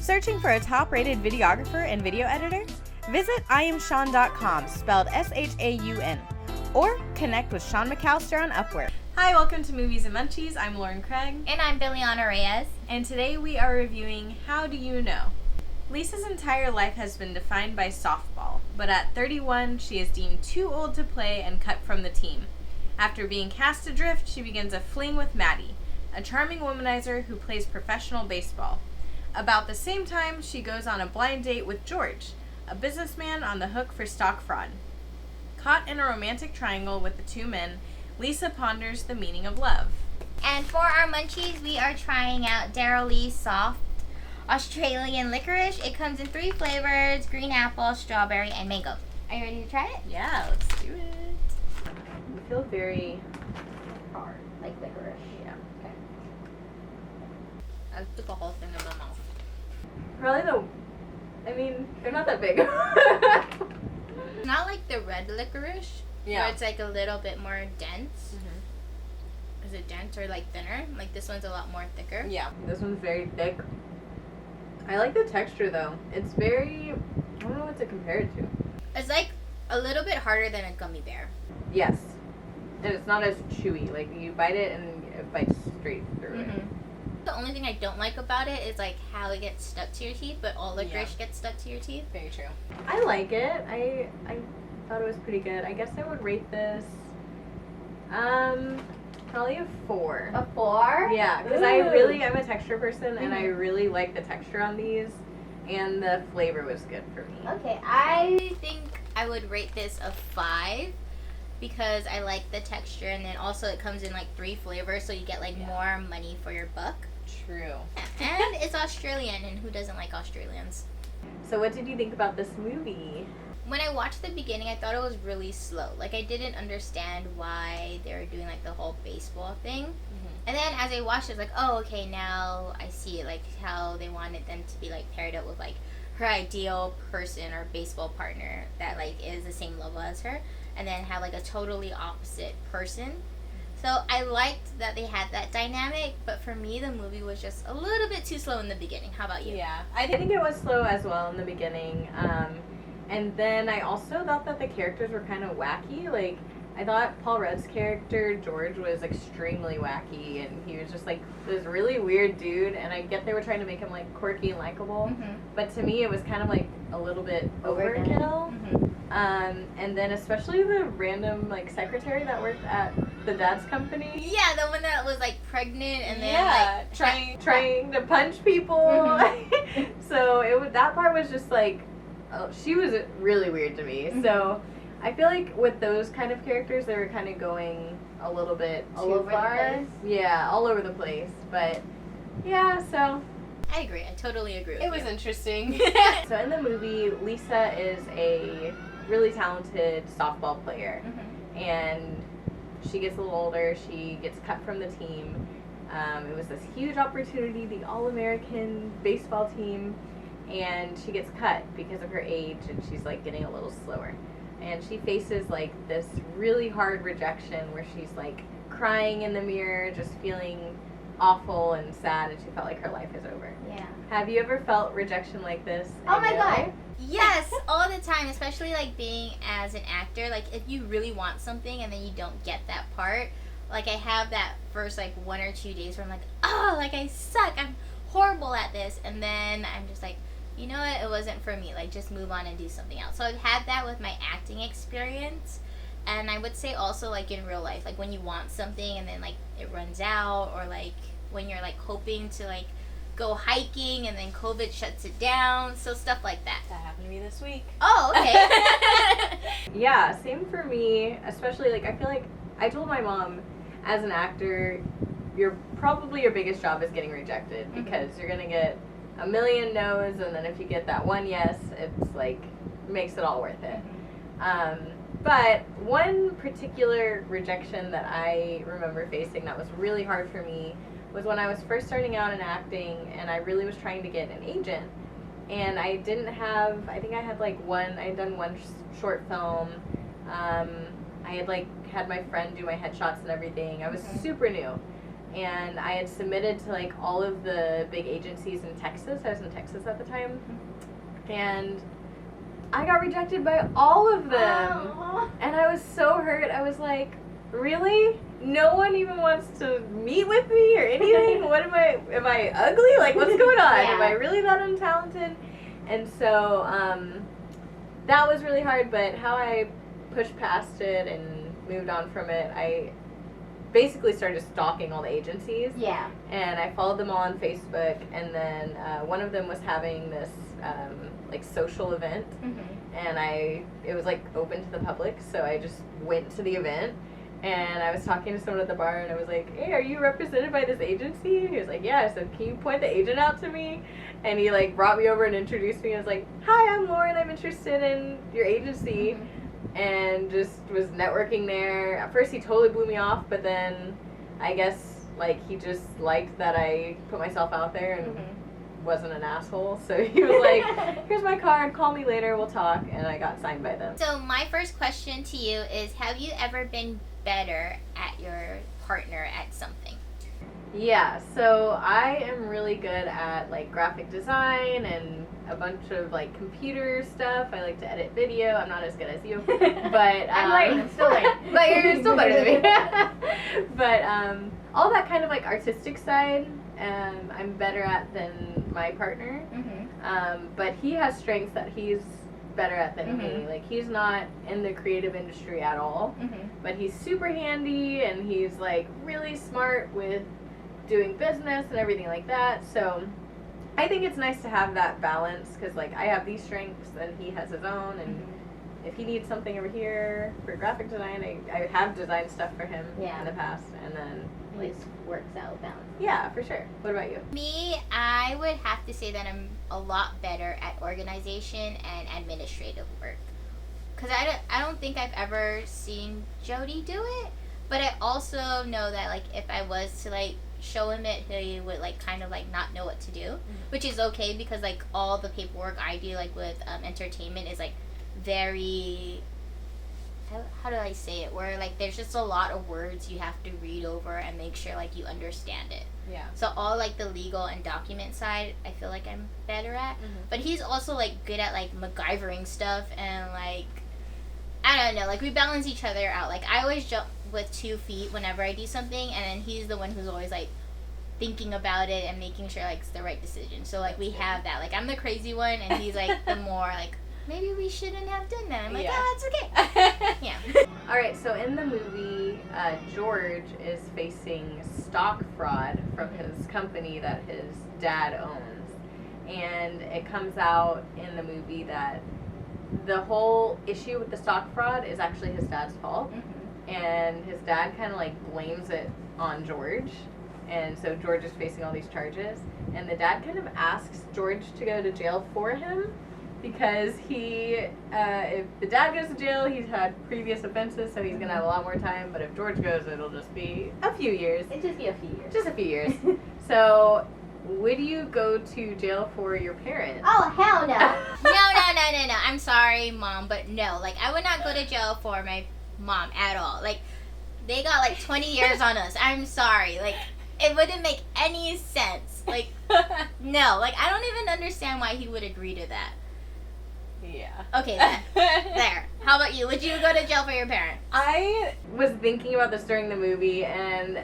Searching for a top-rated videographer and video editor? Visit IamSean.com, spelled S-H-A-U-N, or connect with Sean McAllister on Upwork. Hi, welcome to Movies and Munchies. I'm Lauren Craig. And I'm Billiana Reyes. And today we are reviewing How Do You Know? Lisa's entire life has been defined by softball, but at 31, she is deemed too old to play and cut from the team. After being cast adrift, she begins a fling with Maddie, a charming womanizer who plays professional baseball. About the same time, she goes on a blind date with George, a businessman on the hook for stock fraud. Caught in a romantic triangle with the two men, Lisa ponders the meaning of love. And for our munchies, we are trying out Daryl Lee's soft Australian licorice. It comes in 3 flavors: green apple, strawberry, and mango. Are you ready to try it? Yeah, let's do it. I feel very hard. Like licorice. Yeah. Okay. I took a whole thing in my mouth. Probably they're not that big. Not like the red licorice, Yeah. where it's like a little bit more dense. Is it dense or like thinner? Like this one's a lot more thicker. Yeah, this one's very thick. I like the texture though. It's very, I don't know what to compare it to. It's like a little bit harder than a gummy bear. Yes. And it's not as chewy. Like you bite it and it bites straight through it. The only thing I don't like about it is like how it gets stuck to your teeth, but all licorice gets stuck to your teeth. Very true. I like it. I thought it was pretty good. I guess I would rate this probably a 4. A 4? Yeah, because I'm a texture person and I really like the texture on these, and the flavor was good for me. Okay, I think I would rate this a 5 because I like the texture, and then also it comes in like 3 flavors, so you get like more money for your buck. True. And it's Australian, and who doesn't like Australians? So what did you think about this movie? When I watched the beginning, I thought it was really slow. Like, I didn't understand why they were doing, like, the whole baseball thing. And then as I watched it, I was like, oh, okay, now I see it, like, how they wanted them to be, like, paired up with, like, her ideal person or baseball partner that, like, is the same level as her. And then have, like, a totally opposite person. So I liked that they had that dynamic, but for me, the movie was just a little bit too slow in the beginning. How about you? Yeah, I think it was slow as well in the beginning. And then I also thought that the characters were kind of wacky. Like, I thought Paul Rudd's character, George, was extremely wacky, and he was just, like, this really weird dude, and I get they were trying to make him, like, quirky and likable, but to me it was kind of, like, a little bit overkill. And then especially the random, like, secretary that worked at the dad's company. Yeah, the one that was, like, pregnant and then, like... trying to punch people. So that part was just, like... Oh, she was really weird to me. So I feel like with those kind of characters, they were kind of going a little bit too far. Yeah, all over the place. But yeah, so I agree. I totally agree with you. It was interesting. So in the movie, Lisa is a really talented softball player, and she gets a little older. She gets cut from the team. It was this huge opportunity, the All-American baseball team. And she gets cut because of her age, and she's, like, getting a little slower. And she faces, like, this really hard rejection where she's, like, crying in the mirror, just feeling awful and sad, and she felt like her life is over. Yeah. Have you ever felt rejection like this? Oh my god. Yes, all the time, especially, like, being as an actor. Like, if you really want something and then you don't get that part, like, I have that first, like, 1 or 2 days where I'm like, oh, like, I suck, I'm horrible at this, and then I'm just like, you know what, it wasn't for me, like, just move on and do something else. So I've had that with my acting experience, and I would say also, like, in real life, like, when you want something and then, like, it runs out, or, like, when you're, like, hoping to, like, go hiking and then COVID shuts it down, so stuff like that. That happened to me this week. Oh, okay. Yeah, same for me, especially, like, I feel like I told my mom, as an actor, your biggest job is getting rejected, because you're gonna get a million no's, and then if you get that one yes, it's like makes it all worth it. But one particular rejection that I remember facing that was really hard for me was when I was first starting out in acting, and I really was trying to get an agent, and I didn't have, I think I had like I had done one short film. I had like had my friend do my headshots and everything. I was super new. and I had submitted to like all of the big agencies in Texas. I was in Texas at the time, and I got rejected by all of them. And I was so hurt. I was like, really? No one even wants to meet with me or anything? What am I ugly? Like, what's going on? Yeah. Am I really that untalented? And so that was really hard, but how I pushed past it and moved on from it, I basically started stalking all the agencies. Yeah. And I followed them all on Facebook, and then one of them was having this like social event, and it was like open to the public, so I just went to the event, and I was talking to someone at the bar, and I was like, hey, are you represented by this agency? And he was like, yeah. I said, can you point the agent out to me? And he like brought me over and introduced me. I was like, hi, I'm Lauren, I'm interested in your agency. And just was networking there. At first he totally blew me off, but then I guess like he just liked that I put myself out there and wasn't an asshole. So he was like, here's my card, call me later, we'll talk. And I got signed by them. So my first question to you is, have you ever been better at your partner at something? Yeah, so I am really good at like graphic design and a bunch of like computer stuff. I like to edit video. I'm not as good as you, but I'm learning. I'm still learning. But you're still better than me. But all that kind of like artistic side, I'm better at than my partner. But he has strengths that he's better at than me. Like, he's not in the creative industry at all, but he's super handy, and he's like really smart with doing business and everything like that. So I think it's nice to have that balance, because like I have these strengths and he has his own, and if he needs something over here for graphic design, I have designed stuff for him in the past, and then It just works out balance. yeah, for sure. What about you? Me, I would have to say that I'm a lot better at organization and administrative work. Because I don't think I've ever seen Jody do it, but I also know that like if I was to like show him it, he would like kind of like not know what to do, which is okay, because like all the paperwork I do like with entertainment is like very, how do I say it, where like there's just a lot of words you have to read over and make sure like you understand it. Yeah. So all like the legal and document side, I feel like I'm better at. But he's also like good at like MacGyvering stuff, and like I don't know, like we balance each other out. Like I always jump with 2 feet whenever I do something, and then he's the one who's always like thinking about it and making sure like it's the right decision. So like we have that. Like I'm the crazy one, and he's like the more like, maybe we shouldn't have done that. I'm like, it's okay. Yeah. All right, so in the movie, George is facing stock fraud from his company that his dad owns. And it comes out in the movie that the whole issue with the stock fraud is actually his dad's fault. And his dad kind of like blames it on George. And so George is facing all these charges. And the dad kind of asks George to go to jail for him, because he, if the dad goes to jail, he's had previous offenses, so he's going to have a lot more time. But if George goes, it'll just be a few years. It'd just be a few years. Just a few years. So, would you go to jail for your parents? Oh, hell no. No. I'm sorry, Mom, but no. Like, I would not go to jail for my mom at all. Like, they got like 20 years on us. I'm sorry. Like, it wouldn't make any sense. Like, no. Like, I don't even understand why he would agree to that. Yeah. Okay, there. How about you? Would you go to jail for your parents? I was thinking about this during the movie, and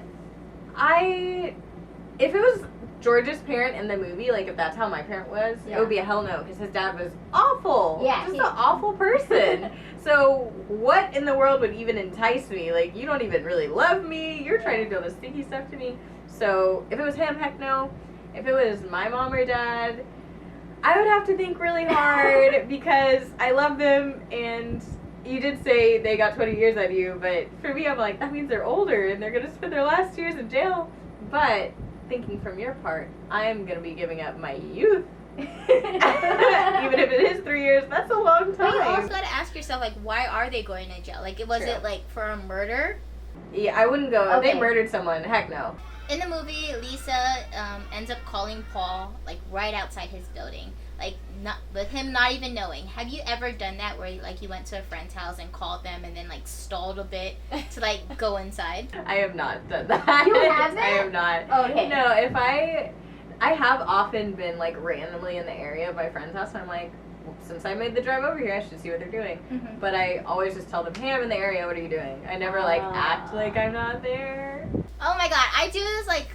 if it was George's parent in the movie, like if that's how my parent was, it would be a hell no, because his dad was awful. Yeah. Just an awful person. So what in the world would even entice me? Like, you don't even really love me. You're trying to do all this sticky stuff to me. So if it was him, heck no. If it was my mom or dad, I would have to think really hard, because I love them, and you did say they got 20 years out of you, but for me, I'm like, that means they're older, and they're going to spend their last years in jail. But thinking from your part, I'm going to be giving up my youth. Even if it is 3 years, that's a long time. But you also got to ask yourself, like, why are they going to jail? Like, was it, like, for a murder? Yeah, I wouldn't go. If they murdered someone, heck no. in the movie, Lisa ends up calling Paul like right outside his building, like not with him not even knowing. Have you ever done that where like you went to a friend's house and called them and then like stalled a bit to like go inside? I have not done that. You haven't? I have not. Okay. No, if I have often been like randomly in the area of my friend's house, and I'm like, well, since I made the drive over here, I should see what they're doing. Mm-hmm. But I always just tell them, hey, I'm in the area. What are you doing? I never like act like I'm not there. Oh my god, I do this like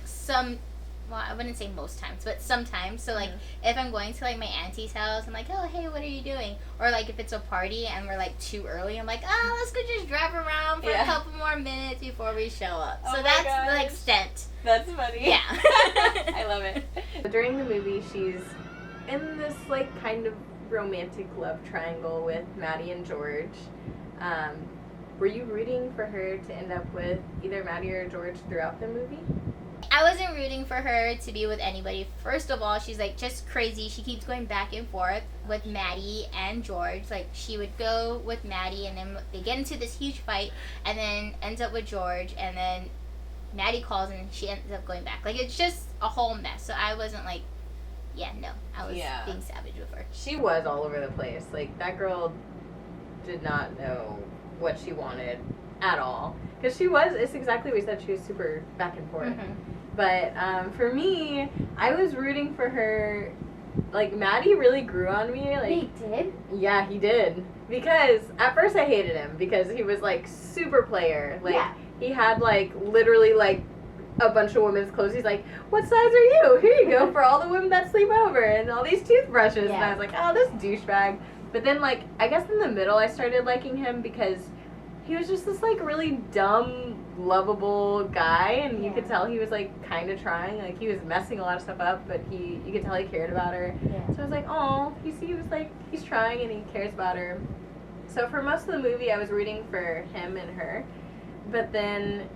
well, I wouldn't say most times, but sometimes. So like, if I'm going to like my auntie's house, I'm like, oh hey, what are you doing? Or like if it's a party and we're like too early, I'm like, oh, let's go just drive around for a couple more minutes before we show up. Oh so my that's gosh. the extent. That's funny. Yeah. I love it. During the movie, she's in this like kind of romantic love triangle with Maddie and George. Were you rooting for her to end up with either Maddie or George throughout the movie? I wasn't rooting for her to be with anybody. First of all, she's like just crazy. She keeps going back and forth with Maddie and George. Like she would go with Maddie and then they get into this huge fight and then ends up with George and then Maddie calls and she ends up going back. Like it's just a whole mess. So I wasn't like, I was being savage with her. She was all over the place. Like that girl did not know what she wanted at all. Because it's exactly what you said, she was super back and forth. Mm-hmm. But for me, I was rooting for her. Like, Maddie really grew on me. Like, He did? Yeah, he did. Because at first I hated him because he was, like, super player. Like, he had, like, literally, like, a bunch of women's clothes. He's like, what size are you? Here you go for all the women that sleep over and all these toothbrushes. And I was like, oh, this douchebag. But then, like, I guess in the middle I started liking him because he was just this, like, really dumb, lovable guy, and you could tell he was, like, kind of trying. Like, he was messing a lot of stuff up, but you could tell he cared about her. So I was like, oh, he was, like, he's trying and he cares about her. So for most of the movie, I was rooting for him and her. But then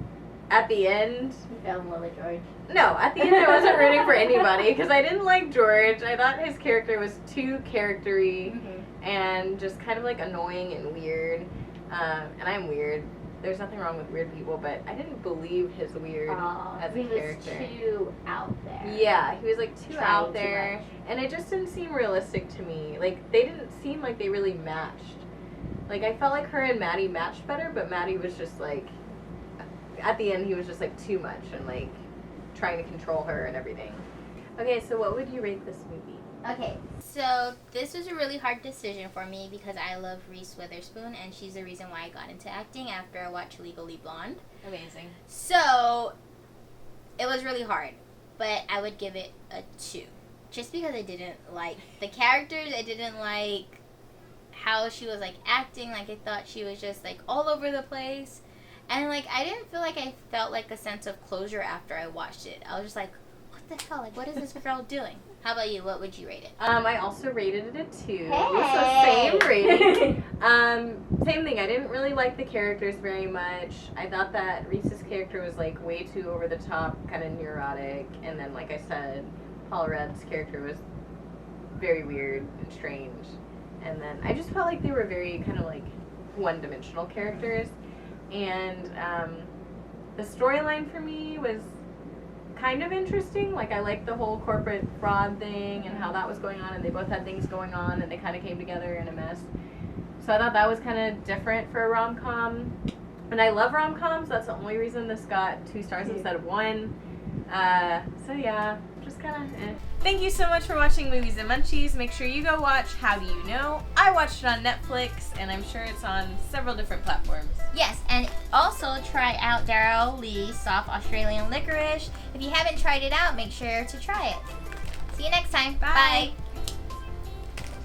at the end... You fell in love with George. No, at the end I wasn't rooting for anybody because I didn't like George. I thought his character was too charactery and just kind of, like, annoying and weird. And I'm weird. There's nothing wrong with weird people, but I didn't believe his weird as a character. He was too out there. Yeah, he was like too out there, too and it just didn't seem realistic to me. Like they didn't seem like they really matched. Like I felt like her and Maddie matched better, but Maddie was just like, at the end he was just like too much and like trying to control her and everything. Okay, so what would you rate this movie? Okay, so this was a really hard decision for me because I love Reese Witherspoon and she's the reason why I got into acting after I watched Legally Blonde. Amazing. So, it was really hard, but I would give it a 2. Just because I didn't like the characters, I didn't like how she was like acting, like I thought she was just like all over the place. And like I didn't feel like I felt like a sense of closure after I watched it. I was just like, what the hell? Like what is this girl doing? How about you? What would you rate it? I also rated it a 2. Hey! So same rating. Same thing. I didn't really like the characters very much. I thought that Reese's character was like way too over the top, kind of neurotic. And then, like I said, Paul Rudd's character was very weird and strange. And then I just felt like they were very kind of like one-dimensional characters. And the storyline for me was kind of interesting. Like I liked the whole corporate fraud thing and how that was going on, and they both had things going on and they kind of came together in a mess. So I thought that was kind of different for a rom-com. And I love rom-coms. That's the only reason this got 2 stars instead of 1. So yeah, just kind of Thank you so much for watching Movies and Munchies. Make sure you go watch How Do You Know? I watched it on Netflix, and I'm sure it's on several different platforms. Yes, and also try out Daryl Lee's Soft Australian Licorice. If you haven't tried it out, make sure to try it. See you next time. Bye. Bye.